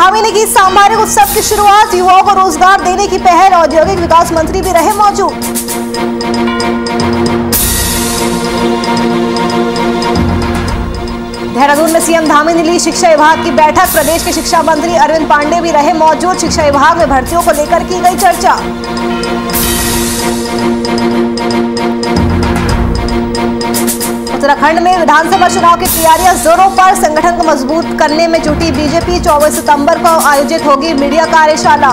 धामी ने की सामरिक उत्सव की शुरुआत। युवाओं को रोजगार देने की पहल। औद्योगिक विकास मंत्री भी रहे मौजूद। देहरादून में सीएम धामी ने ली शिक्षा विभाग की बैठक। प्रदेश के शिक्षा मंत्री अरविंद पांडे भी रहे मौजूद। शिक्षा विभाग में भर्तियों को लेकर की गई चर्चा। उत्तराखंड में विधानसभा चुनाव की तैयारियां जोरों पर। संगठन को मजबूत करने में जुटी बीजेपी। 24 सितंबर को आयोजित होगी मीडिया कार्यशाला।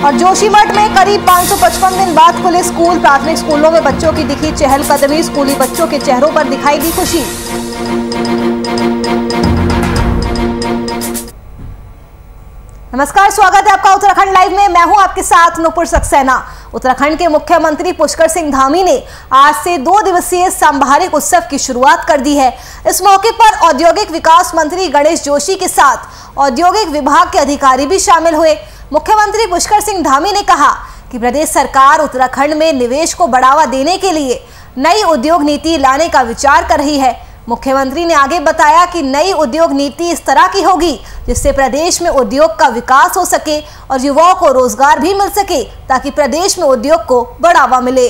और जोशीमठ में करीब 555 दिन बाद खुले स्कूल। प्राथमिक स्कूलों में बच्चों की दिखी चहलकदमी। स्कूली बच्चों के चेहरों पर दिखाई दी खुशी। नमस्कार, स्वागत है आपका उत्तराखंड लाइव में। मैं हूं आपके साथ नूपुर सक्सेना। उत्तराखंड के मुख्यमंत्री पुष्कर सिंह धामी ने आज से 2 दिवसीय सामरिक उत्सव की शुरुआत कर दी है। इस मौके पर औद्योगिक विकास मंत्री गणेश जोशी के साथ औद्योगिक विभाग के अधिकारी भी शामिल हुए। मुख्यमंत्री पुष्कर सिंह धामी ने कहा कि प्रदेश सरकार उत्तराखंड में निवेश को बढ़ावा देने के लिए नई उद्योग नीति लाने का विचार कर रही है। मुख्यमंत्री ने आगे बताया कि नई उद्योग नीति इस तरह की होगी जिससे प्रदेश में उद्योग का विकास हो सके और युवाओं को रोजगार भी मिल सके, ताकि प्रदेश में उद्योग को बढ़ावा मिले।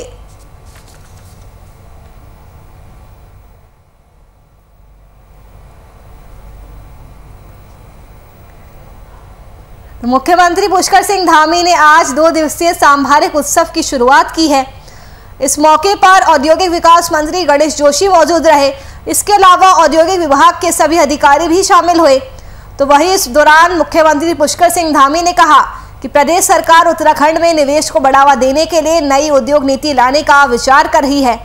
मुख्यमंत्री पुष्कर सिंह धामी ने आज 2 दिवसीय सामरिक उत्सव की शुरुआत की है। इस मौके पर औद्योगिक विकास मंत्री गणेश जोशी मौजूद रहे। इसके अलावा औद्योगिक विभाग के सभी अधिकारी भी शामिल हुए। तो वहीं इस दौरान मुख्यमंत्री पुष्कर सिंह धामी ने कहा कि प्रदेश सरकार उत्तराखंड में निवेश को बढ़ावा देने के लिए नई उद्योग नीति लाने का विचार कर रही है।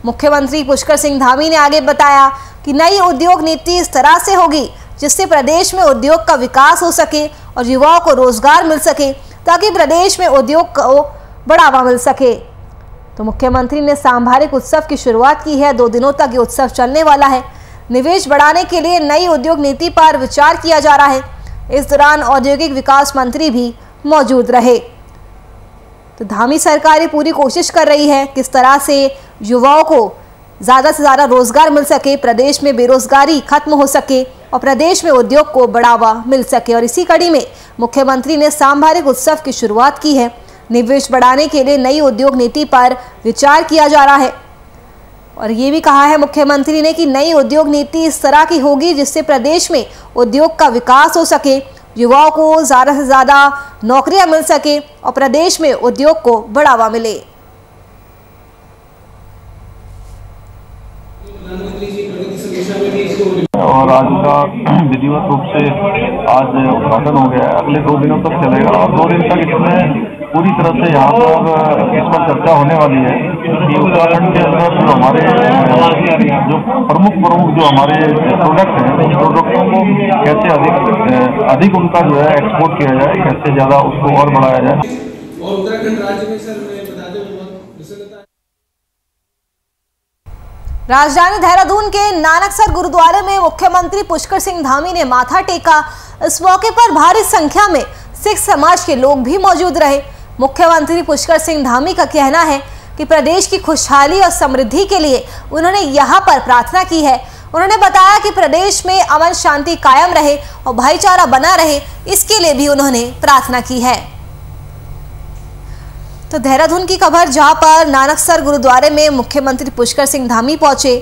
मुख्यमंत्री पुष्कर सिंह धामी ने आगे बताया कि नई उद्योग नीति इस तरह से होगी जिससे प्रदेश में उद्योग का विकास हो सके और युवाओं को रोजगार मिल सके, ताकि प्रदेश में उद्योग को बढ़ावा मिल सके। तो मुख्यमंत्री ने सामरिक उत्सव की शुरुआत की है। 2 दिनों तक ये उत्सव चलने वाला है। निवेश बढ़ाने के लिए नई उद्योग नीति पर विचार किया जा रहा है। इस दौरान औद्योगिक विकास मंत्री भी मौजूद रहे। तो धामी सरकार पूरी कोशिश कर रही है किस तरह से युवाओं को ज़्यादा से ज़्यादा रोजगार मिल सके, प्रदेश में बेरोजगारी खत्म हो सके और प्रदेश में उद्योग को बढ़ावा मिल सके। और इसी कड़ी में मुख्यमंत्री ने सामरिक उत्सव की शुरुआत की है। निवेश बढ़ाने के लिए नई उद्योग नीति पर विचार किया जा रहा है और ये भी कहा है मुख्यमंत्री ने कि नई उद्योग नीति इस तरह की होगी जिससे प्रदेश में उद्योग का विकास हो सके, युवाओं को ज़्यादा से ज़्यादा नौकरियां मिल सके और प्रदेश में उद्योग को बढ़ावा मिले। और आज का विधिवत रूप से आज उद्घाटन हो गया है। अगले 2 दिनों तक चलेगा और 2 दिन तक इसमें पूरी तरह से यहाँ पर इस पर चर्चा होने वाली है कि उत्तराखंड के अंदर जो हमारे जो प्रमुख जो हमारे प्रोडक्ट हैं, उन प्रोडक्टों को कैसे अधिक उनका जो है एक्सपोर्ट किया जाए, कैसे ज़्यादा उसको और बढ़ाया जाए। और उत्तराखंड राज्य में सर मैं बता दूं, राजधानी देहरादून के नानकसर गुरुद्वारे में मुख्यमंत्री पुष्कर सिंह धामी ने माथा टेका। इस मौके पर भारी संख्या में सिख समाज के लोग भी मौजूद रहे। मुख्यमंत्री पुष्कर सिंह धामी का कहना है कि प्रदेश की खुशहाली और समृद्धि के लिए उन्होंने यहां पर प्रार्थना की है। उन्होंने बताया कि प्रदेश में अमन शांति कायम रहे और भाईचारा बना रहे, इसके लिए भी उन्होंने प्रार्थना की है। तो देहरादून की खबर, जहां पर नानकसर गुरुद्वारे में मुख्यमंत्री पुष्कर सिंह धामी पहुंचे।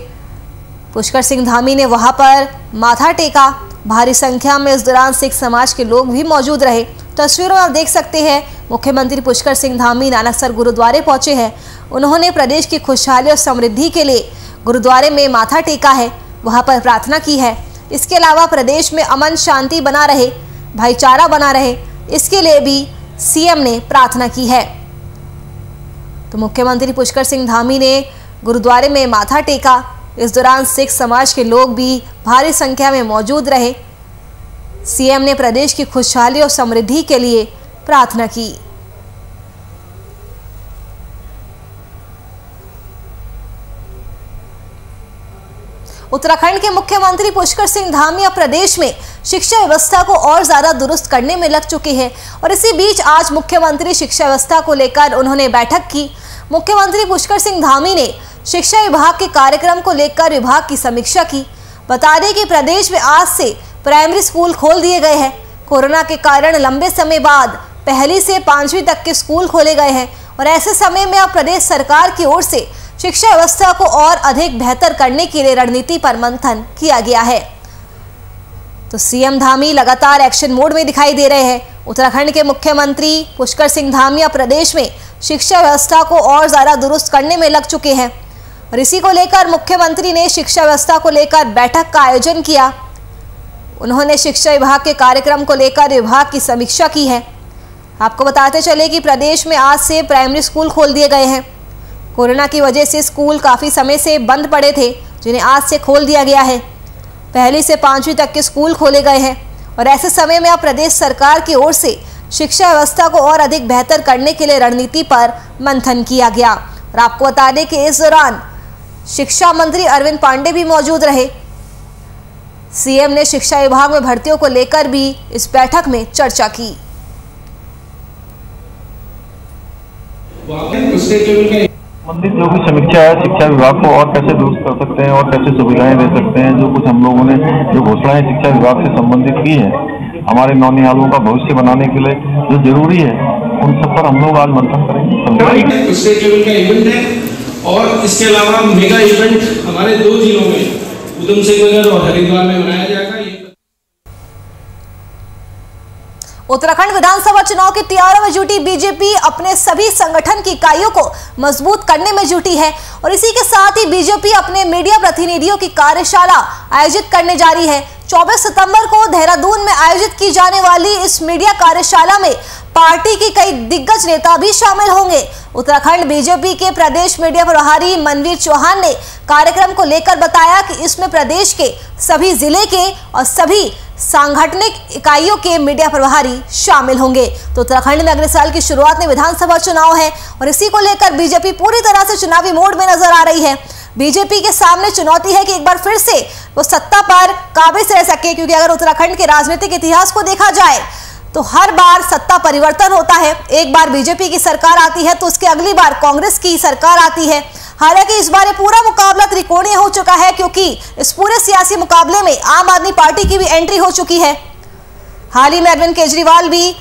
पुष्कर सिंह धामी ने वहां पर माथा टेका। भारी संख्या में इस दौरान सिख समाज के लोग भी मौजूद रहे। तस्वीरों में आप देख सकते हैं मुख्यमंत्री पुष्कर सिंह धामी नानकसर गुरुद्वारे पहुंचे हैं। उन्होंने प्रदेश की खुशहाली और समृद्धि के लिए गुरुद्वारे में माथा टेका है, वहां पर प्रार्थना की है। इसके अलावा प्रदेश में अमन शांति बना रहे, भाईचारा बना रहे, इसके लिए भी सीएम ने प्रार्थना की है। तो मुख्यमंत्री पुष्कर सिंह धामी ने गुरुद्वारे में माथा टेका। इस दौरान सिख समाज के लोग भी भारी संख्या में मौजूद रहे। सीएम ने प्रदेश की खुशहाली और समृद्धि के लिए प्रार्थना की। उत्तराखंड के मुख्यमंत्री पुष्कर सिंह धामी अब प्रदेश में शिक्षा व्यवस्था को और ज्यादा दुरुस्त करने में लग चुके हैं और इसी बीच आज मुख्यमंत्री शिक्षा व्यवस्था को लेकर उन्होंने बैठक की। मुख्यमंत्री पुष्कर सिंह धामी ने शिक्षा विभाग के कार्यक्रम को लेकर विभाग की समीक्षा की। बता दें कि प्रदेश में आज से प्राइमरी स्कूल खोल दिए गए हैं। कोरोना के कारण लंबे समय बाद पहली से 5वीं तक के स्कूल खोले गए हैं और ऐसे समय में अब प्रदेश सरकार की ओर से शिक्षा व्यवस्था को और अधिक बेहतर करने के लिए रणनीति पर मंथन किया गया है। तो सीएम धामी लगातार एक्शन मोड में दिखाई दे रहे हैं। उत्तराखंड के मुख्यमंत्री पुष्कर सिंह धामी प्रदेश में शिक्षा व्यवस्था को और ज्यादा दुरुस्त करने में लग चुके हैं और इसी को लेकर मुख्यमंत्री ने शिक्षा व्यवस्था को लेकर बैठक का आयोजन किया। उन्होंने शिक्षा विभाग के कार्यक्रम को लेकर विभाग की समीक्षा की है। आपको बताते चले कि प्रदेश में आज से प्राइमरी स्कूल खोल दिए गए हैं। कोरोना की वजह से स्कूल काफी समय से बंद पड़े थे, जिन्हें आज से खोल दिया गया है। पहली से 5वीं तक के स्कूल खोले गए हैं और ऐसे समय में अब प्रदेश सरकार की ओर से शिक्षा व्यवस्था को और अधिक बेहतर करने के लिए रणनीति पर मंथन किया गया। और आपको बता दें कि इस दौरान शिक्षा मंत्री अरविंद पांडे भी मौजूद रहे। सीएम ने शिक्षा विभाग में भर्तियों को लेकर भी इस बैठक में चर्चा की। संबंधित जो भी समीक्षा है शिक्षा विभाग को और कैसे दुरुस्त कर सकते हैं और कैसे सुविधाएं दे सकते हैं, जो कुछ हम लोगों ने जो घोषणाएं शिक्षा विभाग से संबंधित की है हमारे नौनिहालों का भविष्य बनाने के लिए जो जरूरी है, उन सब पर हम लोग आज मंथन करेंगे। स्टेट लेवल का इवेंट है और इसके अलावा मेगा इवेंट हमारे 2 जिलों में उधम सिंह नगर और हरिद्वार में मनाया जाएगा। उत्तराखंड विधानसभा चुनाव की तैयारियों में जुटी बीजेपी अपने सभी संगठन की इकाइयों को मजबूत करने में जुटी है और इसी के साथ ही बीजेपी अपने मीडिया प्रतिनिधियों की कार्यशाला आयोजित करने जा रही है। 24 सितंबर को देहरादून में आयोजित की जाने वाली इस मीडिया कार्यशाला में पार्टी के कई दिग्गज नेता भी शामिल होंगे। उत्तराखंड बीजेपी के प्रदेश मीडिया प्रभारी मनवीर चौहान ने कार्यक्रम को लेकर बताया कि इसमें प्रदेश के सभी जिले के और सभी सांगठनिक इकाइयों के मीडिया प्रभारी शामिल होंगे। तो उत्तराखंड में अगले साल की शुरुआत में विधानसभा चुनाव है और इसी को लेकर बीजेपी पूरी तरह से चुनावी मोड में नजर आ रही है। बीजेपी के सामने चुनौती है कि एक बार फिर से वो सत्ता पर काबिज रह सके, क्योंकि अगर उत्तराखंड के राजनीतिक इतिहास को देखा जाए तो हर बार सत्ता परिवर्तन होता है। एक बार बीजेपी की सरकार आती है तो उसके अगली बार कांग्रेस की सरकार आती है। हालांकि इस बार पूरा मुकाबला त्रिकोणीय हो चुका है, क्योंकि इस पूरे सियासी मुकाबले में आम आदमी पार्टी की भी एंट्री हो चुकी है। हाल ही में अरविंद केजरीवाल भी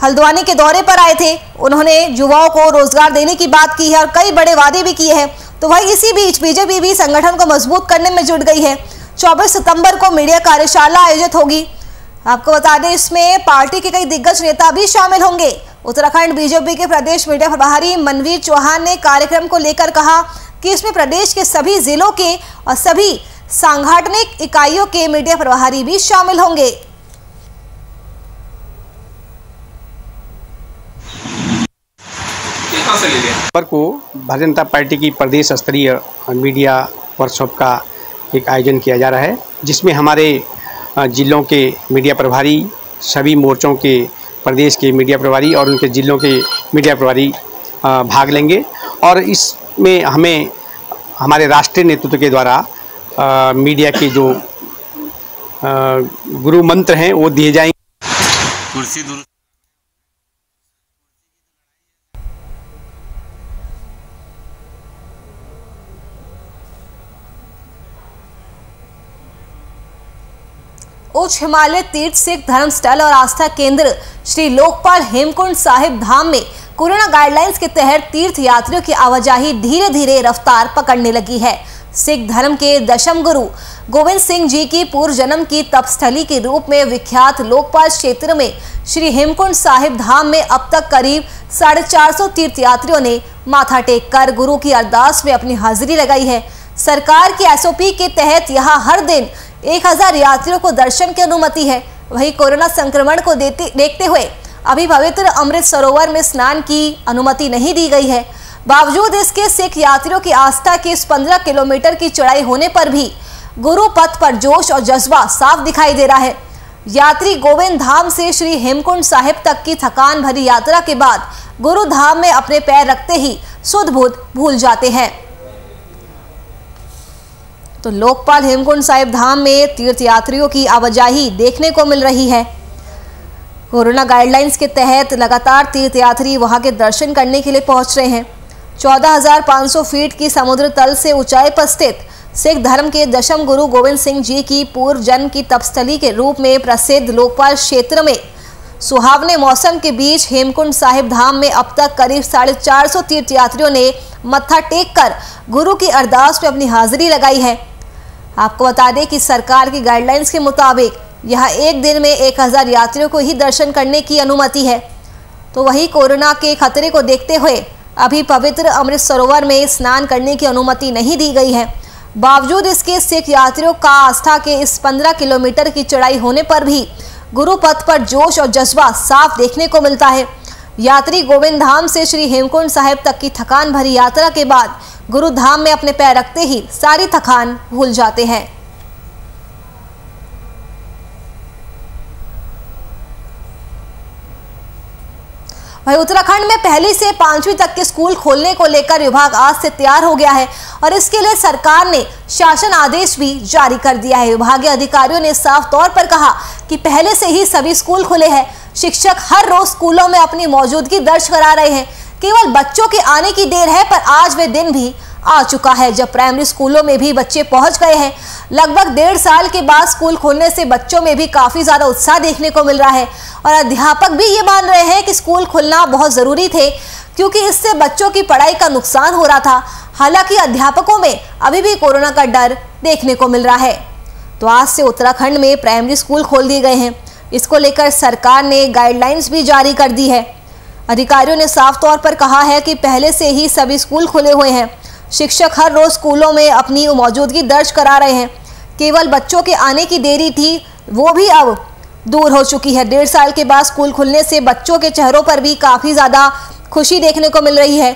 हल्द्वानी के दौरे पर आए थे। उन्होंने युवाओं को रोजगार देने की बात की है और कई बड़े वादे भी किए हैं। तो वही इसी बीच बीजेपी भी संगठन को मजबूत करने में जुट गई है। 24 सितंबर को मीडिया कार्यशाला आयोजित होगी। आपको बता दें इसमें पार्टी के कई दिग्गज नेता भी शामिल होंगे। उत्तराखंड बीजेपी के प्रदेश मीडिया प्रभारी मनवीर चौहान ने कार्यक्रम को लेकर कहा कि इसमें प्रदेश के सभी जिलों के और सभी सांगठनिक इकाइयों के मीडिया प्रभारी भी शामिल होंगे। पर को भारतीय जनता पार्टी की प्रदेश स्तरीय मीडिया वर्कशॉप का एक आयोजन किया जा रहा है, जिसमें हमारे जिलों के मीडिया प्रभारी, सभी मोर्चों के प्रदेश के मीडिया प्रभारी और उनके जिलों के मीडिया प्रभारी भाग लेंगे और इसमें हमें हमारे राष्ट्रीय नेतृत्व के द्वारा मीडिया के जो गुरु मंत्र हैं वो दिए जाएंगे। उच्च हिमालय तीर्थ सिख धर्म स्थल और आस्था केंद्र श्री लोकपाल हेमकुंड साहिब धाम में कोरोना गाइडलाइंस के तहत तीर्थ यात्रियों की आवाजाही धीरे धीरे रफ्तार पकड़ने लगी है। सिख धर्म के दशम गुरु गोविंद सिंह जी की पूर्व जन्म की तपस्थली के रूप में विख्यात लोकपाल क्षेत्र में श्री हेमकुंड साहिब धाम में अब तक करीब 450 तीर्थ यात्रियों ने माथा टेक कर गुरु की अरदास में अपनी हाजिरी लगाई है। सरकार की एसओपी के तहत यहाँ हर दिन 1000 यात्रियों को दर्शन की अनुमति है। वहीं कोरोना संक्रमण को देखते हुए अभी पवित्र अमृत सरोवर में स्नान की अनुमति नहीं दी गई है। बावजूद इसके सिख यात्रियों की आस्था की इस 15 किलोमीटर की चढ़ाई होने पर भी गुरु पथ पर जोश और जज्बा साफ दिखाई दे रहा है। यात्री गोविंद धाम से श्री हेमकुंड साहिब तक की थकान भरी यात्रा के बाद गुरु धाम में अपने पैर रखते ही सुध बुध भूल जाते हैं। तो लोकपाल हेमकुंड साहिब धाम में तीर्थ यात्रियों की आवाजाही देखने को मिल रही है। कोरोना गाइडलाइंस के तहत लगातार तीर्थ यात्री वहां के दर्शन करने के लिए पहुंच रहे हैं। 14,500 फीट की समुद्र तल से ऊंचाई पर स्थित सिख धर्म के दशम गुरु गोविंद सिंह जी की पूर्व जन्म की तपस्थली के रूप में प्रसिद्ध लोकपाल क्षेत्र में सुहावने मौसम के बीच हेमकुंड साहिब धाम में अब तक करीब 450 तीर्थयात्रियों ने मत्था टेक कर गुरु की अरदास में अपनी हाजिरी लगाई है। आपको बता दें कि सरकार की गाइडलाइंस के मुताबिक यहाँ एक दिन में 1000 यात्रियों को ही दर्शन करने की अनुमति है। तो वही कोरोना के खतरे को देखते हुए अभी पवित्र अमृत सरोवर में स्नान करने की अनुमति नहीं दी गई है। बावजूद इसके सिख यात्रियों का आस्था के इस 15 किलोमीटर की चढ़ाई होने पर भी गुरु पथ पर जोश और जज्बा साफ देखने को मिलता है। यात्री गोविंद धाम से श्री हेमकुंड साहिब तक की थकान भरी यात्रा के बाद गुरु धाम में अपने पैर रखते ही सारी थकान भूल जाते हैं। वहीं उत्तराखंड में पहली से 5वीं तक के स्कूल खोलने को लेकर विभाग आज से तैयार हो गया है और इसके लिए सरकार ने शासन आदेश भी जारी कर दिया है। विभागीय अधिकारियों ने साफ तौर पर कहा कि पहले से ही सभी स्कूल खुले हैं। शिक्षक हर रोज स्कूलों में अपनी मौजूदगी दर्ज करा रहे हैं। केवल बच्चों के आने की देर है, पर आज वे दिन भी आ चुका है जब प्राइमरी स्कूलों में भी बच्चे पहुंच गए हैं। लगभग 1.5 साल के बाद स्कूल खोलने से बच्चों में भी काफी ज्यादा उत्साह देखने को मिल रहा है और अध्यापक भी ये मान रहे हैं कि स्कूल खुलना बहुत जरूरी थे, क्योंकि इससे बच्चों की पढ़ाई का नुकसान हो रहा था। हालांकि अध्यापकों में अभी भी कोरोना का डर देखने को मिल रहा है। तो आज से उत्तराखंड में प्राइमरी स्कूल खोल दिए गए हैं। इसको लेकर सरकार ने गाइडलाइंस भी जारी कर दी है। अधिकारियों ने साफ तौर पर कहा है कि पहले से ही सभी स्कूल खुले हुए हैं। शिक्षक हर रोज स्कूलों में अपनी मौजूदगी दर्ज करा रहे हैं। केवल बच्चों के आने की देरी थी, वो भी अब दूर हो चुकी है। 1.5 साल के बाद स्कूल खुलने से बच्चों के चेहरों पर भी काफ़ी ज़्यादा खुशी देखने को मिल रही है।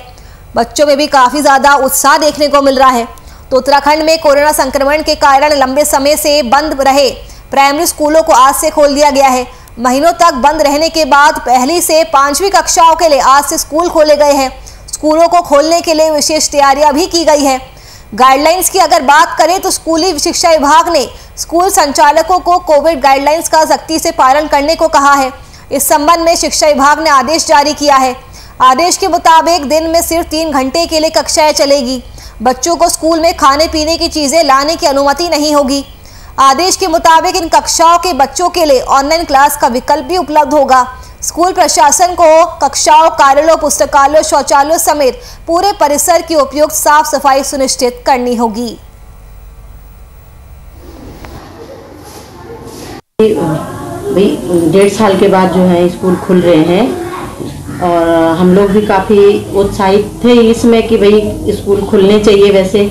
बच्चों में भी काफ़ी ज़्यादा उत्साह देखने को मिल रहा है। तो उत्तराखंड में कोरोना संक्रमण के कारण लंबे समय से बंद रहे प्राइमरी स्कूलों को आज से खोल दिया गया है। महीनों तक बंद रहने के बाद पहली से 5वीं कक्षाओं के लिए आज से स्कूल खोले गए हैं। स्कूलों को खोलने के लिए विशेष तैयारियां भी की गई है। गाइडलाइंस की अगर बात करें तो स्कूली शिक्षा विभाग ने स्कूल संचालकों को कोविड गाइडलाइंस का सख्ती से पालन करने को कहा है। इस संबंध में शिक्षा विभाग ने आदेश जारी किया है। आदेश के मुताबिक दिन में सिर्फ 3 घंटे के लिए कक्षाएं चलेगी। बच्चों को स्कूल में खाने पीने की चीजें लाने की अनुमति नहीं होगी। आदेश के मुताबिक इन कक्षाओं के बच्चों के लिए ऑनलाइन क्लास का विकल्प भी उपलब्ध होगा। स्कूल प्रशासन को कक्षाओं, कार्यालयों, पुस्तकालयों, शौचालयों समेत पूरे परिसर की उपयुक्त साफ सफाई सुनिश्चित करनी होगी। भाई 1.5 साल के बाद जो है स्कूल खुल रहे हैं और हम लोग भी काफ़ी उत्साहित थे इसमें कि भाई स्कूल खुलने चाहिए वैसे,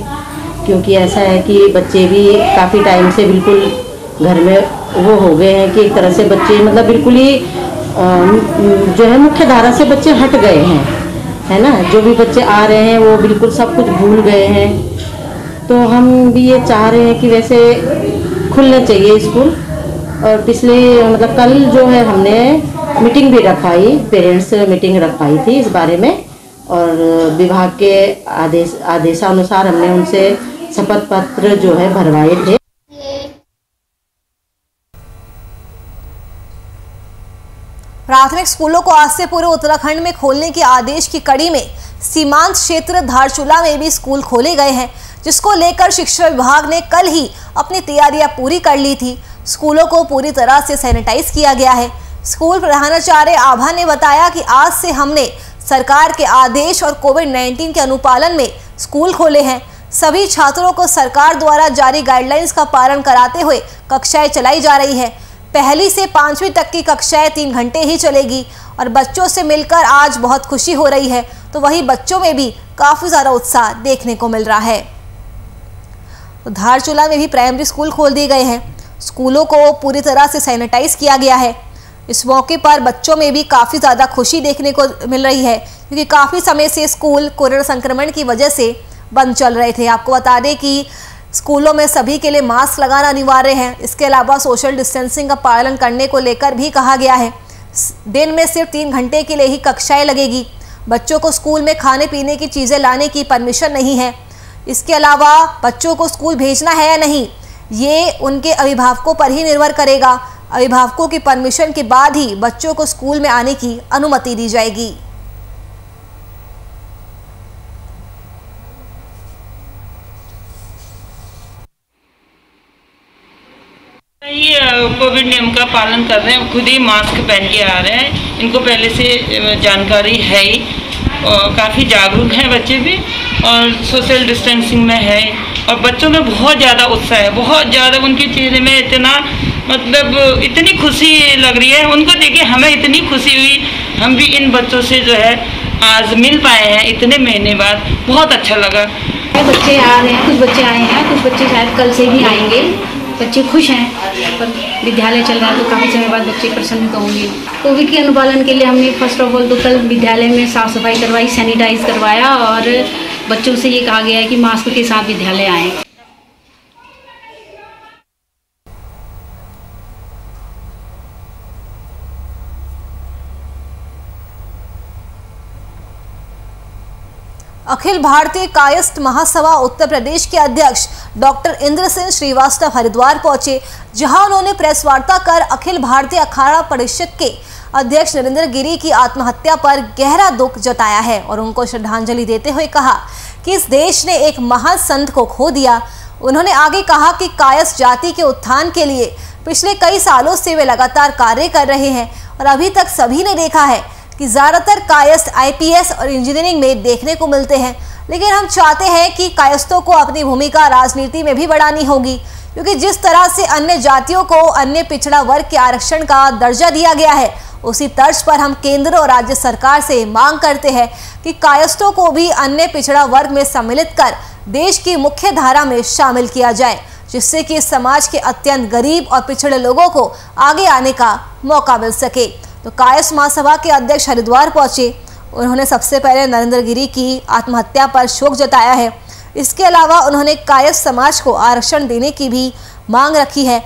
क्योंकि ऐसा है कि बच्चे भी काफ़ी टाइम से बिल्कुल घर में वो हो गए हैं कि एक तरह से बच्चे मतलब बिल्कुल ही जो है मुख्य धारा से बच्चे हट गए हैं, है ना। जो भी बच्चे आ रहे हैं वो बिल्कुल सब कुछ भूल गए हैं। तो हम भी ये चाह रहे हैं कि वैसे खुलना चाहिए स्कूल। और पिछले मतलब कल जो है हमने मीटिंग भी रखवाई, पेरेंट्स मीटिंग रखवाई थी इस बारे में, और विभाग के आदेशानुसार हमने उनसे शपथ पत्र जो है भरवाए थे। प्राथमिक स्कूलों को आज से पूरे उत्तराखंड में खोलने के आदेश की कड़ी में सीमांत क्षेत्र धारचूला में भी स्कूल खोले गए हैं, जिसको लेकर शिक्षा विभाग ने कल ही अपनी तैयारियां पूरी कर ली थी। स्कूलों को पूरी तरह से सैनिटाइज किया गया है। स्कूल प्रधानाचार्य आभा ने बताया कि आज से हमने सरकार के आदेश और कोविड-19 के अनुपालन में स्कूल खोले हैं। सभी छात्रों को सरकार द्वारा जारी गाइडलाइंस का पालन कराते हुए कक्षाएं चलाई जा रही है। पहली से 5वीं तक की कक्षाएं 3 घंटे ही चलेगी और बच्चों से मिलकर आज बहुत खुशी हो रही है। तो वहीं बच्चों में भी काफ़ी ज़्यादा उत्साह देखने को मिल रहा है। तो धारचूला में भी प्राइमरी स्कूल खोल दिए गए हैं। स्कूलों को पूरी तरह से सैनिटाइज किया गया है। इस मौके पर बच्चों में भी काफ़ी ज़्यादा खुशी देखने को मिल रही है, क्योंकि काफ़ी समय से स्कूल कोरोना संक्रमण की वजह से बंद चल रहे थे। आपको बता दें कि स्कूलों में सभी के लिए मास्क लगाना अनिवार्य है। इसके अलावा सोशल डिस्टेंसिंग का पालन करने को लेकर भी कहा गया है। दिन में सिर्फ 3 घंटे के लिए ही कक्षाएं लगेगी। बच्चों को स्कूल में खाने पीने की चीज़ें लाने की परमिशन नहीं है। इसके अलावा बच्चों को स्कूल भेजना है या नहीं, ये उनके अभिभावकों पर ही निर्भर करेगा। अभिभावकों की परमिशन के बाद ही बच्चों को स्कूल में आने की अनुमति दी जाएगी। ये कोविड नियम का पालन कर रहे हैं, खुद ही मास्क पहन के आ रहे हैं। इनको पहले से जानकारी है ही और काफ़ी जागरूक हैं बच्चे भी, और सोशल डिस्टेंसिंग में है। और बच्चों में बहुत ज़्यादा उत्साह है, बहुत ज़्यादा उनके चेहरे में इतना मतलब इतनी खुशी लग रही है। उनको देखिए हमें इतनी खुशी हुई, हम भी इन बच्चों से जो है आज मिल पाए हैं इतने महीने बाद, बहुत अच्छा लगा। बच्चे आ रहे हैं, कुछ बच्चे आए हैं, कुछ बच्चे शायद कल से भी आएंगे। बच्चे खुश हैं, पर विद्यालय चल रहा है तो काफ़ी समय बाद बच्चे प्रसन्न तो होंगे। कोविड के अनुपालन के लिए हमने फर्स्ट ऑफ ऑल तो कल विद्यालय में साफ़ सफाई करवाई, सैनिटाइज करवाया, और बच्चों से ये कहा गया है कि मास्क के साथ विद्यालय आएँ। अखिल भारतीय कायस्थ महासभा उत्तर प्रदेश के अध्यक्ष डॉक्टर इंद्र सिंह श्रीवास्तव हरिद्वार पहुंचे, जहां उन्होंने प्रेस वार्ता कर अखिल भारतीय अखाड़ा परिषद के अध्यक्ष नरेंद्र गिरी की आत्महत्या पर गहरा दुख जताया है और उनको श्रद्धांजलि देते हुए कहा कि इस देश ने एक महान संत को खो दिया। उन्होंने आगे कहा कि कायस्थ जाति के उत्थान के लिए पिछले कई सालों से वे लगातार कार्य कर रहे हैं और अभी तक सभी ने देखा है कि ज़्यादातर कायस्थ आईपीएस और इंजीनियरिंग में देखने को मिलते हैं, लेकिन हम चाहते हैं कि कायस्थों को अपनी भूमिका राजनीति में भी बढ़ानी होगी, क्योंकि जिस तरह से अन्य जातियों को अन्य पिछड़ा वर्ग के आरक्षण का दर्जा दिया गया है, उसी तर्ज पर हम केंद्र और राज्य सरकार से मांग करते हैं कि कायस्थों को भी अन्य पिछड़ा वर्ग में सम्मिलित कर देश की मुख्य धारा में शामिल किया जाए, जिससे कि समाज के अत्यंत गरीब और पिछड़े लोगों को आगे आने का मौका मिल सके। तो कायस्थ महासभा के अध्यक्ष हरिद्वार पहुंचे, उन्होंने सबसे पहले नरेंद्र गिरी की आत्महत्या पर शोक जताया है। इसके अलावा उन्होंने कायस्थ समाज को आरक्षण देने की भी मांग रखी है।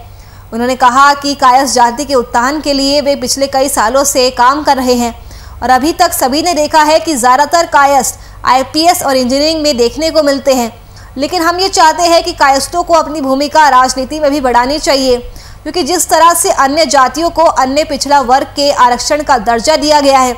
उन्होंने कहा कि कायस्थ जाति के उत्थान के लिए वे पिछले कई सालों से काम कर रहे हैं और अभी तक सभी ने देखा है कि ज़्यादातर कायस्थ आईपीएस और इंजीनियरिंग में देखने को मिलते हैं, लेकिन हम ये चाहते हैं कि कायस्थों को अपनी भूमिका राजनीति में भी बढ़ानी चाहिए, क्योंकि जिस तरह से अन्य जातियों को अन्य पिछड़ा वर्ग के आरक्षण का दर्जा दिया गया है,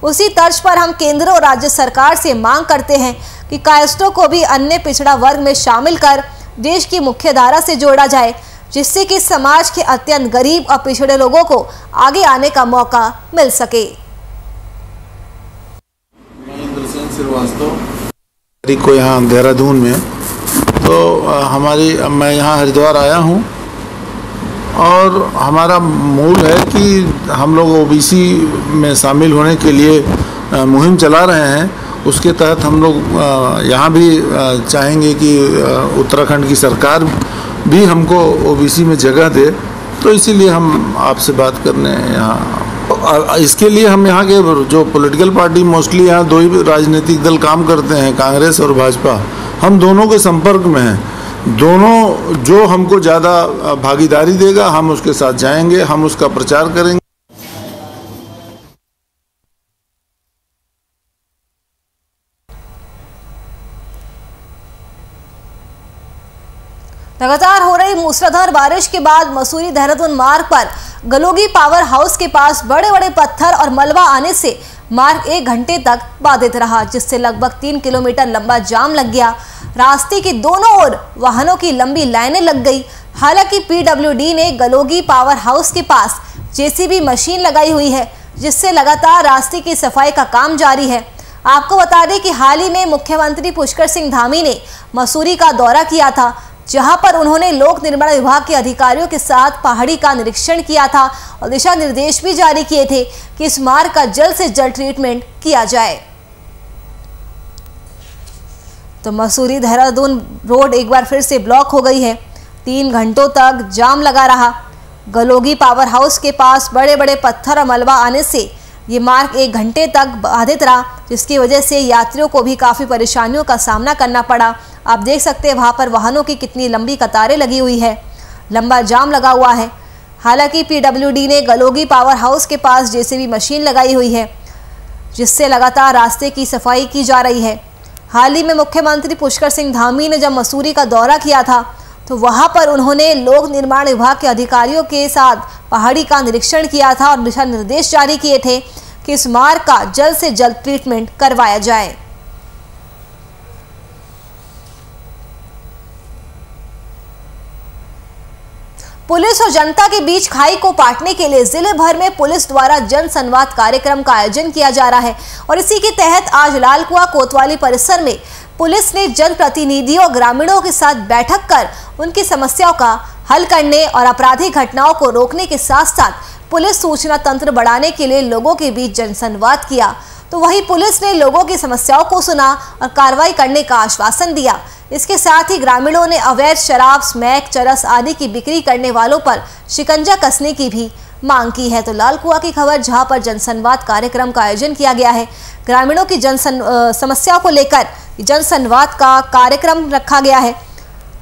उसी तर्ज पर हम केंद्र और राज्य सरकार से मांग करते हैं कि कायस्थों को भी अन्य पिछड़ा वर्ग में शामिल कर देश की मुख्य धारा से जोड़ा जाए, जिससे कि समाज के अत्यंत गरीब और पिछड़े लोगों को आगे आने का मौका मिल सके। इंद्र सिंह श्रीवास्तव को यहाँ देहरादून में, तो मैं यहाँ हरिद्वार आया हूँ और हमारा मूल है कि हम लोग ओबीसी में शामिल होने के लिए मुहिम चला रहे हैं। उसके तहत हम लोग यहाँ भी चाहेंगे कि उत्तराखंड की सरकार भी हमको ओबीसी में जगह दे, तो इसीलिए हम आपसे बात करने यहाँ। इसके लिए हम यहाँ के जो पॉलिटिकल पार्टी मोस्टली यहाँ दो ही राजनीतिक दल काम करते हैं, कांग्रेस और भाजपा, हम दोनों के संपर्क में हैं। दोनों जो हमको ज़्यादा भागीदारी देगा हम उसके साथ जाएंगे, हम उसका प्रचार करेंगे। लगातार हो रही मूसलाधार बारिश के बाद मसूरी देहरादून मार्ग पर गलोगी पावर हाउस के पास बड़े बड़े पत्थर और मलबा आने से मार्ग 1 घंटे तक बाधित रहा, जिससे लगभग 3 किलोमीटर लंबा जाम लग गया। रास्ते के दोनों ओर वाहनों की लंबी लाइनें लग गई। हालांकि पीडब्ल्यूडी ने गलोगी पावर हाउस के पास जेसीबी मशीन लगाई हुई है, जिससे लगातार रास्ते की सफाई का काम जारी है। आपको बता दें कि हाल ही में मुख्यमंत्री पुष्कर सिंह धामी ने मसूरी का दौरा किया था, जहां पर उन्होंने लोक निर्माण विभाग के अधिकारियों के साथ पहाड़ी का निरीक्षण किया था और दिशा निर्देश भी जारी किए थे कि इस मार्ग का जल्द से जल्द ट्रीटमेंट किया जाए। तो मसूरी देहरादून रोड एक बार फिर से ब्लॉक हो गई है। 3 घंटों तक जाम लगा रहा। गलोगी पावर हाउस के पास बड़े बड़े पत्थर और मलबा आने से ये मार्ग 1 घंटे तक बाधित रहा, जिसकी वजह से यात्रियों को भी काफ़ी परेशानियों का सामना करना पड़ा। आप देख सकते हैं वहाँ पर वाहनों की कितनी लंबी कतारें लगी हुई है, लंबा जाम लगा हुआ है। हालांकि पीडब्ल्यूडी ने गलोगी पावर हाउस के पास जेसीबी मशीन लगाई हुई है, जिससे लगातार रास्ते की सफाई की जा रही है। हाल ही में मुख्यमंत्री पुष्कर सिंह धामी ने जब मसूरी का दौरा किया था, तो वहां पर उन्होंने लोक निर्माण विभाग के अधिकारियों के साथ पहाड़ी का निरीक्षण किया था और दिशा निर्देश जारी किए थे कि इस मार्ग का जल्द से जल्द ट्रीटमेंट करवाया जाए। पुलिस और जनता के बीच खाई को पाटने के लिए जिले भर में पुलिस द्वारा जन संवाद कार्यक्रम का आयोजन किया जा रहा है और इसी के तहत आज लालकुआं कोतवाली परिसर में पुलिस ने जनप्रतिनिधियों और ग्रामीणों के साथ बैठक कर उनकी समस्याओं का हल करने और आपराधिक घटनाओं को रोकने के साथ साथ पुलिस सूचना तंत्र बढ़ाने के लिए लोगों के बीच जनसंवाद किया। तो वहीं पुलिस ने लोगों की समस्याओं को सुना और कार्रवाई करने का आश्वासन दिया। इसके साथ ही ग्रामीणों ने अवैध शराब, स्मैक, चरस आदि की बिक्री करने वालों पर शिकंजा कसने की भी मांग की है। तो लालकुआं की खबर, जहां पर जनसंवाद कार्यक्रम का आयोजन किया गया है। ग्रामीणों की समस्याओं को लेकर जनसंवाद का कार्यक्रम रखा गया है।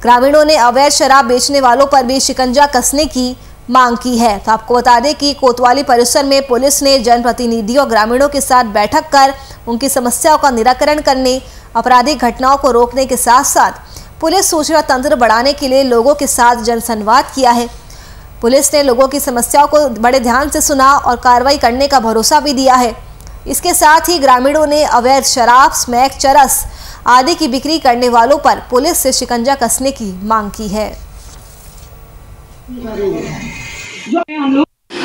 ग्रामीणों ने अवैध शराब बेचने वालों पर भी शिकंजा कसने की मांग की है। तो आपको बता दें कि कोतवाली परिसर में पुलिस ने जनप्रतिनिधियों और ग्रामीणों के साथ बैठक कर उनकी समस्याओं का निराकरण करने, आपराधिक घटनाओं को रोकने के साथ साथ पुलिस सूचना तंत्र बढ़ाने के लिए लोगों के साथ जनसंवाद किया है। पुलिस ने लोगों की समस्याओं को बड़े ध्यान से सुना और कार्रवाई करने का भरोसा भी दिया है। इसके साथ ही ग्रामीणों ने अवैध शराब, स्मैक, चरस आदि की बिक्री करने वालों पर पुलिस से शिकंजा कसने की मांग की है।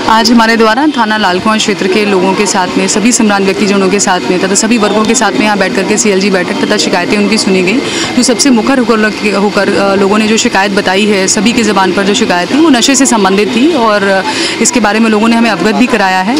आज हमारे द्वारा थाना लालकुआं क्षेत्र के लोगों के साथ में, सभी सम्रांत व्यक्तिजनों के साथ में तथा सभी वर्गों के साथ में यहाँ बैठ करके CLG बैठक तथा शिकायतें उनकी सुनी गई। जो सबसे मुखर होकर लोगों ने जो शिकायत बताई है, सभी की ज़बान पर जो शिकायत थी वो नशे से संबंधित थी और इसके बारे में लोगों ने हमें अवगत भी कराया है।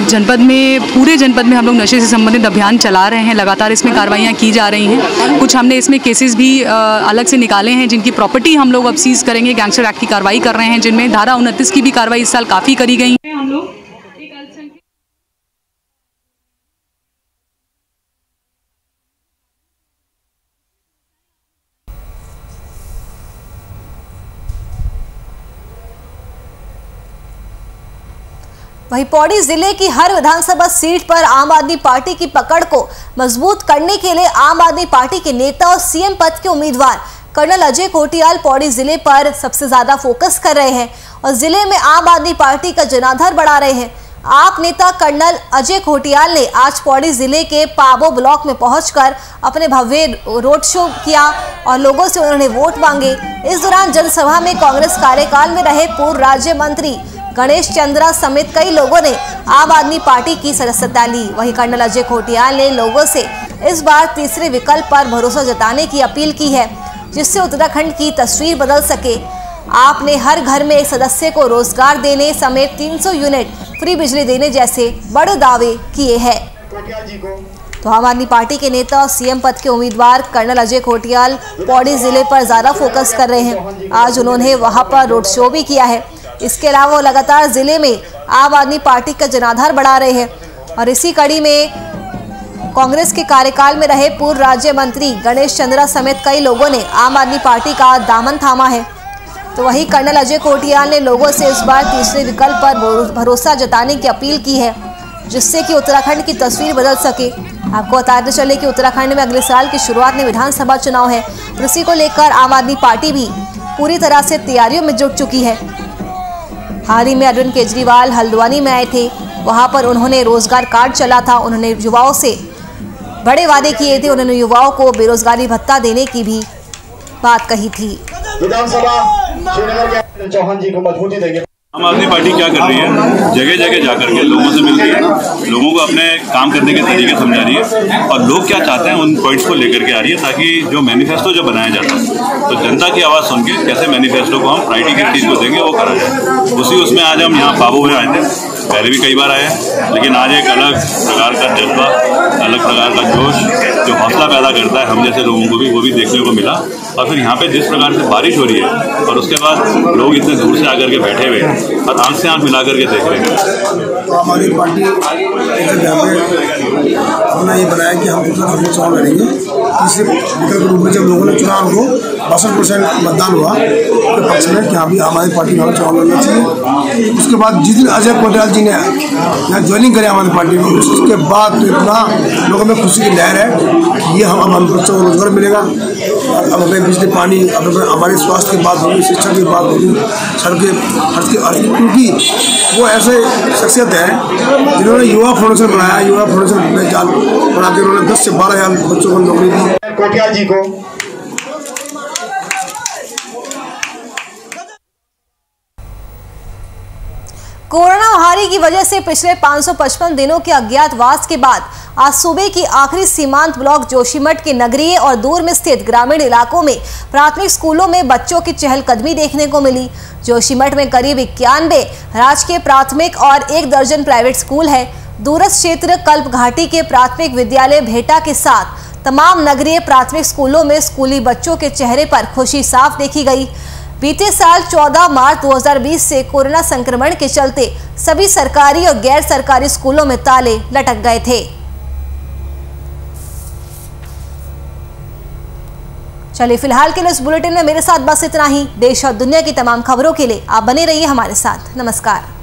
जनपद में, पूरे जनपद में हम लोग नशे से संबंधित अभियान चला रहे हैं। लगातार इसमें कार्रवाइयाँ की जा रही हैं। कुछ हमने इसमें केसेस भी अलग से निकाले हैं जिनकी प्रॉपर्टी हम लोग अब सीज करेंगे। गैंगस्टर एक्ट की कार्रवाई कर रहे हैं जिनमें धारा 29 की भी कार्रवाई इस साल काफ़ी करी गई है। हम लोग वहीं पौड़ी जिले की हर विधानसभा सीट पर आम आदमी पार्टी की पकड़ को मजबूत करने के लिए आम आदमी पार्टी के नेता और CM पद के उम्मीदवार कर्नल अजय कोटियाल पौड़ी जिले पर सबसे ज्यादा फोकस कर रहे हैं और जिले में आम आदमी पार्टी का जनाधार बढ़ा रहे हैं। आप नेता कर्नल अजय कोटियाल ने आज पौड़ी जिले के पाबो ब्लॉक में पहुंचकर अपने भव्य रोड शो किया और लोगों से उन्होंने वोट मांगे। इस दौरान जनसभा में कांग्रेस कार्यकाल में रहे पूर्व राज्य मंत्री गणेश चंद्रा समेत कई लोगों ने आम आदमी पार्टी की सदस्यता ली। वहीं कर्नल अजय कोटियाल ने लोगों से इस बार तीसरे विकल्प पर भरोसा जताने की अपील की है जिससे उत्तराखंड की तस्वीर बदल सके। आपने हर घर में एक सदस्य को रोजगार देने समेत 300 यूनिट फ्री बिजली देने जैसे बड़े दावे किए हैं। तो आम आदमी पार्टी के नेता और CM पद के उम्मीदवार कर्नल अजय कोटियाल पौड़ी जिले पर ज्यादा फोकस कर रहे हैं। आज उन्होंने वहां पर रोड शो भी किया है। इसके अलावा वो लगातार जिले में आम आदमी पार्टी का जनाधार बढ़ा रहे हैं और इसी कड़ी में कांग्रेस के कार्यकाल में रहे पूर्व राज्य मंत्री गणेश चंद्रा समेत कई लोगों ने आम आदमी पार्टी का दामन थामा है। तो वहीं कर्नल अजय कोटियाल ने लोगों से इस बार तीसरे विकल्प पर भरोसा जताने की अपील की है जिससे कि उत्तराखंड की तस्वीर बदल सके। आपको बताते चले कि उत्तराखंड में अगले साल की शुरुआत में विधानसभा चुनाव है। इसी को लेकर आम आदमी पार्टी भी पूरी तरह से तैयारियों में जुट चुकी है। हाल ही में अरविंद केजरीवाल हल्द्वानी में आए थे। वहां पर उन्होंने रोजगार कार्ड चला था। उन्होंने युवाओं से बड़े वादे किए थे। उन्होंने युवाओं को बेरोजगारी भत्ता देने की भी बात कही थी। विधानसभा श्रीनगर चौहान जी को मजबूती देंगे। आम आदमी पार्टी क्या कर रही है, जगह जगह जाकर के लोगों से मिल रही है, लोगों को अपने काम करने के तरीके समझा रही है और लोग क्या चाहते हैं उन पॉइंट्स को लेकर के आ रही है ताकि जो मैनिफेस्टो जो बनाया जाता है तो जनता की आवाज़ सुन के कैसे मैनिफेस्टो को हम प्रायोरिटी की चीज़ को देंगे वो करा जाए। उसमें आज हम यहाँ पाबो में आए थे। पहले भी कई बार आए हैं लेकिन आज एक अलग प्रकार का जज्बा, अलग प्रकार का जोश जो हौसला पैदा करता है हम जैसे लोगों को भी, वो भी देखने को मिला। और फिर यहाँ पे जिस प्रकार से बारिश हो रही है और उसके बाद लोग इतने दूर से आकर के बैठे हुए हैं और आंख से आंख मिला करके देख रहे हैं। आम आदमी पार्टी हमने ये बनाया कि हम उत्तराखंड में चुनाव लड़ेंगे। तीसरे विकल्प के रूप में जब लोगों ने चुना, उनको 62% मतदान हुआ तो पक्ष में कि हाँ भी आम आदमी पार्टी में चुनाव लड़ना चाहिए। उसके बाद जिस दिन अजय कोटियाल जी ने यहाँ ज्वाइनिंग करी आम आदमी पार्टी में, उसके बाद तो इतना लोगों में खुशी की लहर है। ये हम बच्चों को रोजगार मिलेगा, अब हमें बिजली पानी, अब हमारे स्वास्थ्य की बात होगी, शिक्षा की बात होगी, सड़कें, क्योंकि वो ऐसे शख्सियत है जिन्होंने युवा फाउंडेशन बनाया। युवा फाउंडेशन में जाल बना के उन्होंने 10 से 12,000 बच्चों को नौकरी दी। कोटियाल जी को महामारी की वजह से पिछले 555 दिनों के अज्ञातवास के बाद आज सूबे की आखिरी सीमांत ब्लॉक जोशीमठ के नगरीय और दूर में स्थित ग्रामीण इलाकों में प्राथमिक स्कूलों में बच्चों की चहलकदमी देखने को मिली। जोशीमठ में करीब 91 राजकीय प्राथमिक और 1 दर्जन प्राइवेट स्कूल है। दूरस्थ क्षेत्र कल्प घाटी के प्राथमिक विद्यालय भेटा के साथ तमाम नगरीय प्राथमिक स्कूलों में स्कूली बच्चों के चेहरे पर खुशी साफ देखी गई। बीते साल 14 मार्च 2020 से कोरोना संक्रमण के चलते सभी सरकारी और गैर सरकारी स्कूलों में ताले लटक गए थे। चलिए फिलहाल के लिए इस बुलेटिन में मेरे साथ बस इतना ही। देश और दुनिया की तमाम खबरों के लिए आप बने रहिए हमारे साथ। नमस्कार।